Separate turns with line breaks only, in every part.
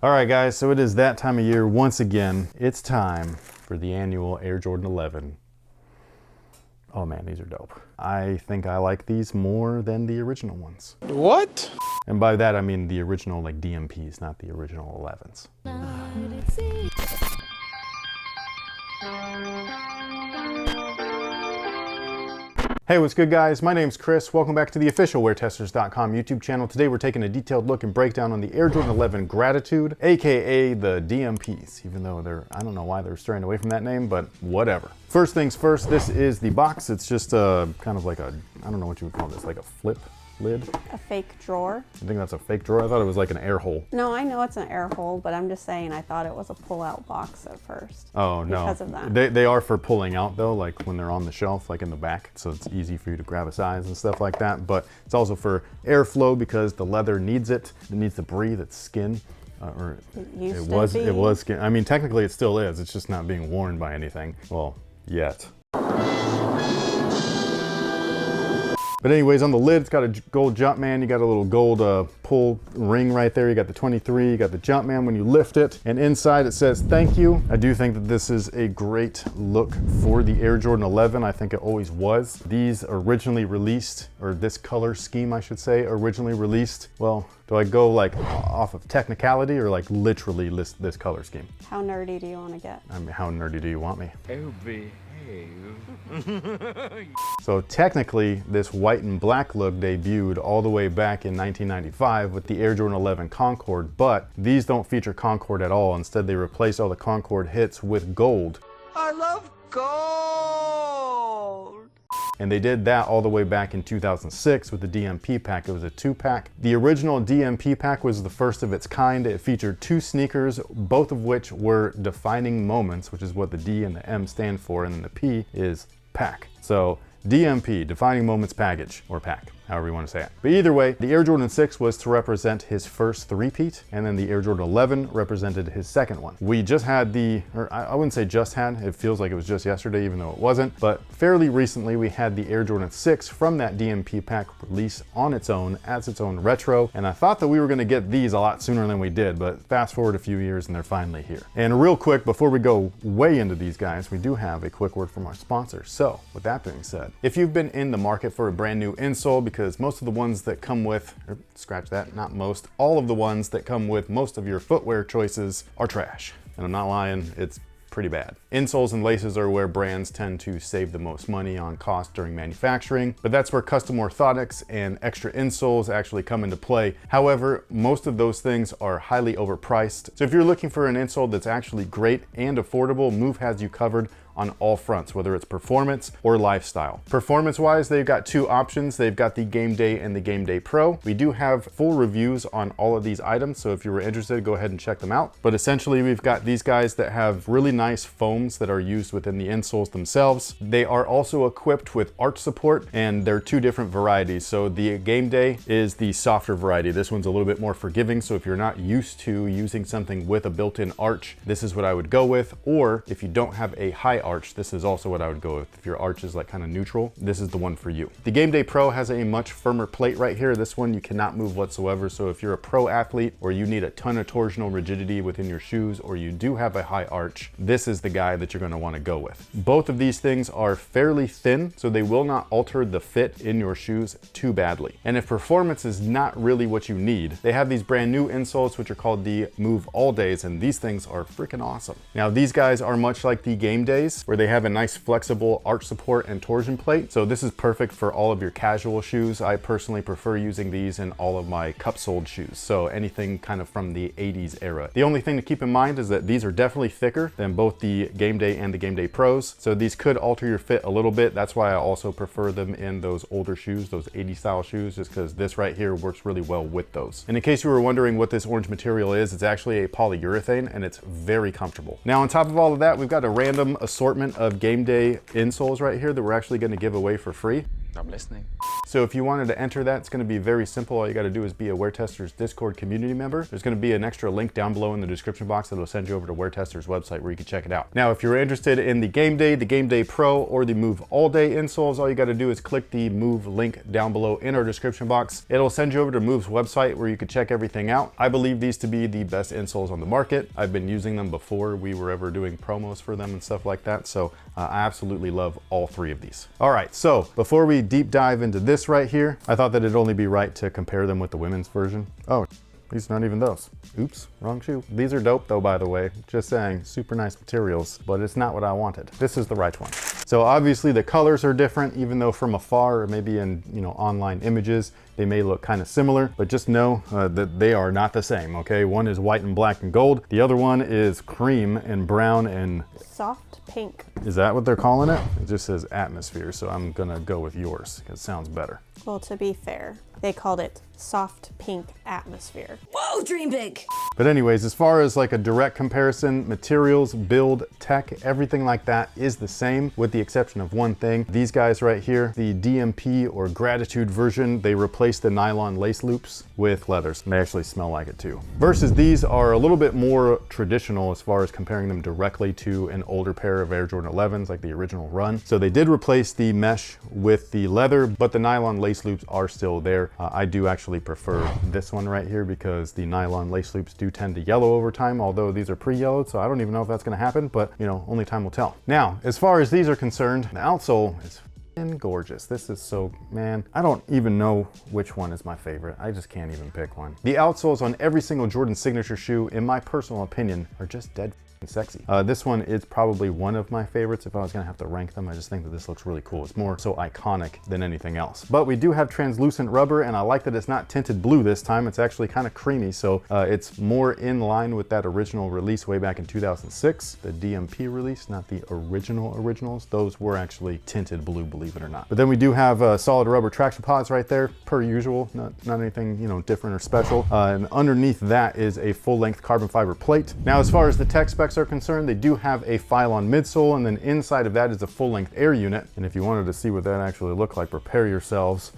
All right, guys, so it is that time of year once again. It's time for the annual Air Jordan 11. Oh man, these are dope. I think I like these more than the original ones.
What?
And by that, I mean the original like DMPs, not the original 11s. Hey, what's good, guys? My name's Chris. Welcome back to the official WearTesters.com YouTube channel. Today we're taking a detailed look and breakdown on the Air Jordan 11 Gratitude, aka the DMPs, even though I don't know why they're straying away from that name, but whatever. First things first, this is the box. It's just kind of like I don't know what you would call this, like a flip lid?
A fake drawer.
I think that's a fake drawer. I thought it was like an air hole.
No, I know it's an air hole, but I'm just saying I thought it was a pull-out box at first.
Oh, no.
Because of that.
They are for pulling out, though, like when they're on the shelf, like in the back, so it's easy for you to grab a size and stuff like that. But it's also for airflow because the leather needs it. It needs to breathe. It's skin. It was skin. I mean, technically it still is. It's just not being worn by anything. Well, yet. But anyways, on the lid, it's got a gold Jumpman. You got a little gold pull ring right there. You got the 23, you got the Jumpman when you lift it. And inside it says, thank you. I do think that this is a great look for the Air Jordan 11. I think it always was. These originally released, or this color scheme, I should say, originally released. Well, do I go like off of technicality or like literally list this color scheme?
How nerdy do you want to get?
I mean, how nerdy do you want me?
Oh, behave.
So technically, this white and black look debuted all the way back in 1995 with the Air Jordan 11 Concord, but these don't feature Concord at all. Instead, they replace all the Concord hits with gold.
I love gold.
And they did that all the way back in 2006 with the DMP pack. It was a 2-pack. The original DMP pack was the first of its kind. It featured 2 sneakers, both of which were defining moments, which is what the D and the M stand for, and then the P is pack. So DMP, defining moments package, or pack, however you want to say it. But either way, the Air Jordan 6 was to represent his first three-peat, and then the Air Jordan 11 represented his second one. We just had I wouldn't say just had, it feels like it was just yesterday, even though it wasn't, but fairly recently we had the Air Jordan 6 from that DMP pack release on its own, as its own retro, and I thought that we were going to get these a lot sooner than we did, but fast forward a few years and they're finally here. And real quick, before we go way into these guys, we do have a quick word from our sponsor. So, with that being said, if you've been in the market for a brand new insole, because most of the ones that come with, scratch that, not most, all of the ones that come with most of your footwear choices are trash. And I'm not lying, it's pretty bad. Insoles and laces are where brands tend to save the most money on cost during manufacturing, but that's where custom orthotics and extra insoles actually come into play. However, most of those things are highly overpriced. So if you're looking for an insole that's actually great and affordable, Move has you covered on all fronts, whether it's performance or lifestyle. Performance-wise, they've got 2 options. They've got the Game Day and the Game Day Pro. We do have full reviews on all of these items, so if you were interested, go ahead and check them out. But essentially, we've got these guys that have really nice foams that are used within the insoles themselves. They are also equipped with arch support, and they're 2 different varieties. So the Game Day is the softer variety. This one's a little bit more forgiving, so if you're not used to using something with a built-in arch, this is what I would go with. Or if you don't have a high arch, this is also what I would go with. If your arch is like kind of neutral, this is the one for you. The Game Day Pro has a much firmer plate right here. This one you cannot move whatsoever. So if you're a pro athlete or you need a ton of torsional rigidity within your shoes, or you do have a high arch, this is the guy that you're going to want to go with. Both of these things are fairly thin, so they will not alter the fit in your shoes too badly. And if performance is not really what you need, they have these brand new insoles which are called the Move All Days, and these things are freaking awesome. Now these guys are much like the Game Days, where they have a nice flexible arch support and torsion plate. So this is perfect for all of your casual shoes. I personally prefer using these in all of my cup-soled shoes. So anything kind of from the 80s era. The only thing to keep in mind is that these are definitely thicker than both the Game Day and the Game Day Pros. So these could alter your fit a little bit. That's why I also prefer them in those older shoes, those 80s style shoes, just because this right here works really well with those. And in case you were wondering what this orange material is, it's actually a polyurethane, and it's very comfortable. Now on top of all of that, we've got a random assortment of Game Day insoles right here that we're actually going to give away for free.
I'm listening.
So if you wanted to enter that, it's going to be very simple. All you got to do is be a WearTesters Discord community member. There's going to be an extra link down below in the description box that'll send you over to WearTesters website where you can check it out. Now, if you're interested in the Game Day Pro, or the Move All Day insoles, all you got to do is click the Move link down below in our description box. It'll send you over to Move's website where you can check everything out. I believe these to be the best insoles on the market. I've been using them before we were ever doing promos for them and stuff like that. So I absolutely love all three of these. All right, so before we deep dive into this right here, I thought that it'd only be right to compare them with the women's version. Oh, these not even those. Oops, wrong shoe. These are dope though, by the way. Just saying, super nice materials, but it's not what I wanted. This is the right one. So obviously the colors are different, even though from afar or maybe in online images, they may look kind of similar, but just know that they are not the same, okay? One is white and black and gold. The other one is cream and brown and
soft pink.
Is that what they're calling it? It just says atmosphere, so I'm gonna go with yours because it sounds better.
Well, to be fair, they called it soft pink atmosphere.
Whoa, dream big.
But anyways, as far as like a direct comparison, materials, build, tech, everything like that is the same with the exception of one thing. These guys right here, the DMP or Gratitude version, they replaced the nylon lace loops with leathers. They actually smell like it too. Versus these are a little bit more traditional as far as comparing them directly to an older pair of Air Jordan 11s like the original run. So they did replace the mesh with the leather, but the nylon lace loops are still there. I do actually prefer this one right here because the nylon lace loops do tend to yellow over time, although these are pre-yellowed, so I don't even know if that's gonna happen, but only time will tell. Now, as far as these are concerned, the outsole is gorgeous. This is so, man, I don't even know which one is my favorite. I just can't even pick one. The outsoles on every single Jordan signature shoe, in my personal opinion, are just dead sexy. This one is probably one of my favorites if I was gonna have to rank them. I just think that this looks really cool. It's more so iconic than anything else. But we do have translucent rubber, and I like that it's not tinted blue this time. It's actually kind of creamy, so it's more in line with that original release way back in 2006, the DMP release, not the originals. Those were actually tinted blue, believe it or not. But then we do have solid rubber traction pods right there, per usual, not anything different or special. And underneath that is a full-length carbon fiber plate. Now, as far as the tech specs are concerned, they do have a Phylon midsole, and then inside of that is a full-length air unit. And if you wanted to see what that actually looked like, prepare yourselves.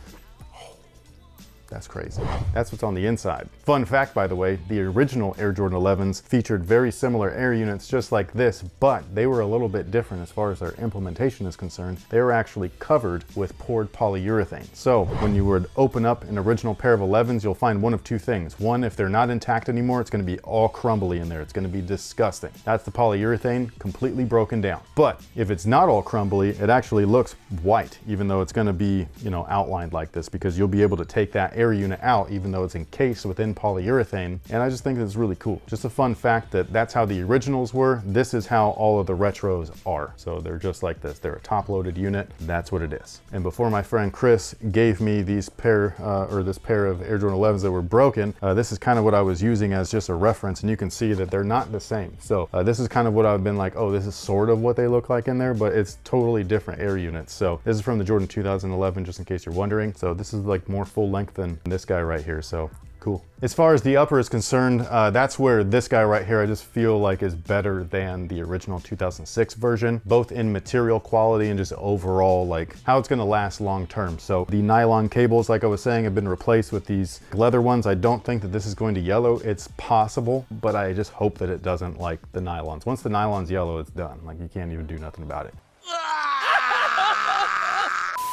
That's crazy. That's what's on the inside. Fun fact, by the way, the original Air Jordan 11s featured very similar air units just like this, but they were a little bit different as far as their implementation is concerned. They were actually covered with poured polyurethane. So when you would open up an original pair of 11s, you'll find one of two things. One, if they're not intact anymore, it's gonna be all crumbly in there. It's gonna be disgusting. That's the polyurethane completely broken down. But if it's not all crumbly, it actually looks white, even though it's gonna be, outlined like this, because you'll be able to take that air unit out even though it's encased within polyurethane. And I just think it's really cool. Just a fun fact that that's how the originals were. This is how all of the retros are. So they're just like this. They're a top-loaded unit. That's what it is. And before my friend Chris gave me these pair this pair of Air Jordan 11s that were broken, this is kind of what I was using as just a reference, and you can see that they're not the same. So this is kind of what I've been like, oh, this is sort of what they look like in there, but it's totally different air units. So this is from the Jordan 2011, just in case you're wondering. So this is like more full length than this guy right here, so cool. As far as the upper is concerned, that's where this guy right here I just feel like is better than the original 2006 version, both in material quality and just overall like how it's gonna last long term. So the nylon cables, like I was saying, have been replaced with these leather ones. I don't think that this is going to yellow. It's possible, but I just hope that it doesn't, like the nylons. Once the nylon's yellow, it's done. Like you can't even do nothing about it.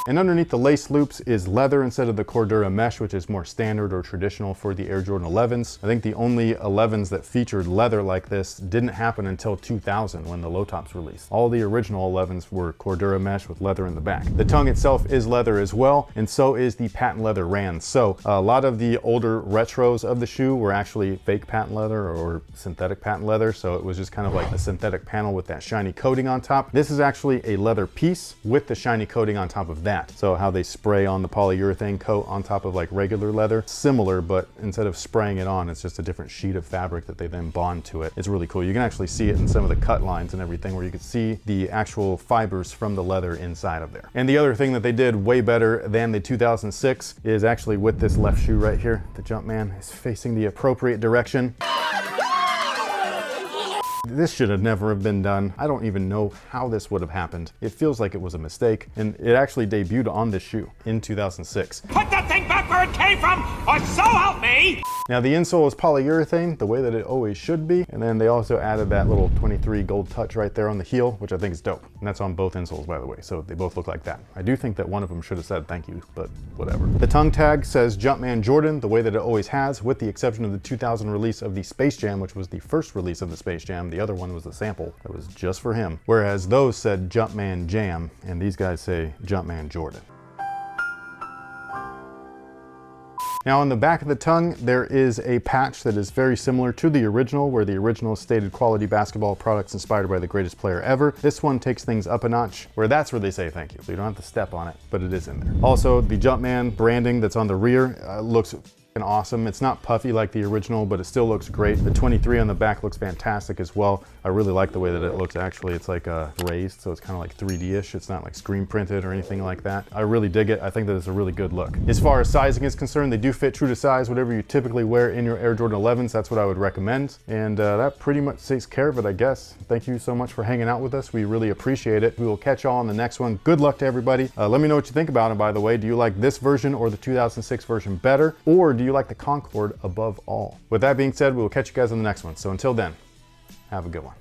And underneath the lace loops is leather instead of the Cordura mesh, which is more standard or traditional for the Air Jordan 11s. I think the only 11s that featured leather like this didn't happen until 2000 when the low tops released. All the original 11s were Cordura mesh with leather in the back. The tongue itself is leather as well, and so is the patent leather rands. So a lot of the older retros of the shoe were actually fake patent leather or synthetic patent leather, so it was just kind of like a synthetic panel with that shiny coating on top. This is actually a leather piece with the shiny coating on top of that. So how they spray on the polyurethane coat on top of like regular leather, similar, but instead of spraying it on, it's just a different sheet of fabric that they then bond to it. It's really cool. You can actually see it in some of the cut lines and everything where you can see the actual fibers from the leather inside of there. And the other thing that they did way better than the 2006 is actually with this left shoe right here. The Jumpman is facing the appropriate direction. This should have never have been done. I don't even know how this would have happened. It feels like it was a mistake, and it actually debuted on this shoe in 2006.
Put that thing back where it came from, or so help me!
Now the insole is polyurethane, the way that it always should be, and then they also added that little 23 gold touch right there on the heel, which I think is dope. And that's on both insoles, by the way, so they both look like that. I do think that one of them should have said thank you, but whatever. The tongue tag says Jumpman Jordan, the way that it always has, with the exception of the 2000 release of the Space Jam, which was the first release of the Space Jam. The other one was the sample that was just for him. Whereas those said Jumpman Jam, and these guys say Jumpman Jordan. Now on the back of the tongue, there is a patch that is very similar to the original, where the original stated quality basketball products inspired by the greatest player ever. This one takes things up a notch, where that's where they say thank you. So you don't have to step on it, but it is in there. Also, the Jumpman branding that's on the rear looks awesome. It's not puffy like the original, but it still looks great. The 23 on the back looks fantastic as well. I really like the way that it looks. Actually, it's like raised, so it's kind of like 3D-ish. It's not like screen printed or anything like that. I really dig it. I think that it's a really good look. As far as sizing is concerned, they do fit true to size. Whatever you typically wear in your Air Jordan 11s, that's what I would recommend. And that pretty much takes care of it, I guess. Thank you so much for hanging out with us. We really appreciate it. We will catch y'all on the next one. Good luck to everybody. Let me know what you think about it, by the way. Do you like this version or the 2006 version better? Or do you like the Concorde above all? With that being said, we will catch you guys on the next one. So until then, have a good one.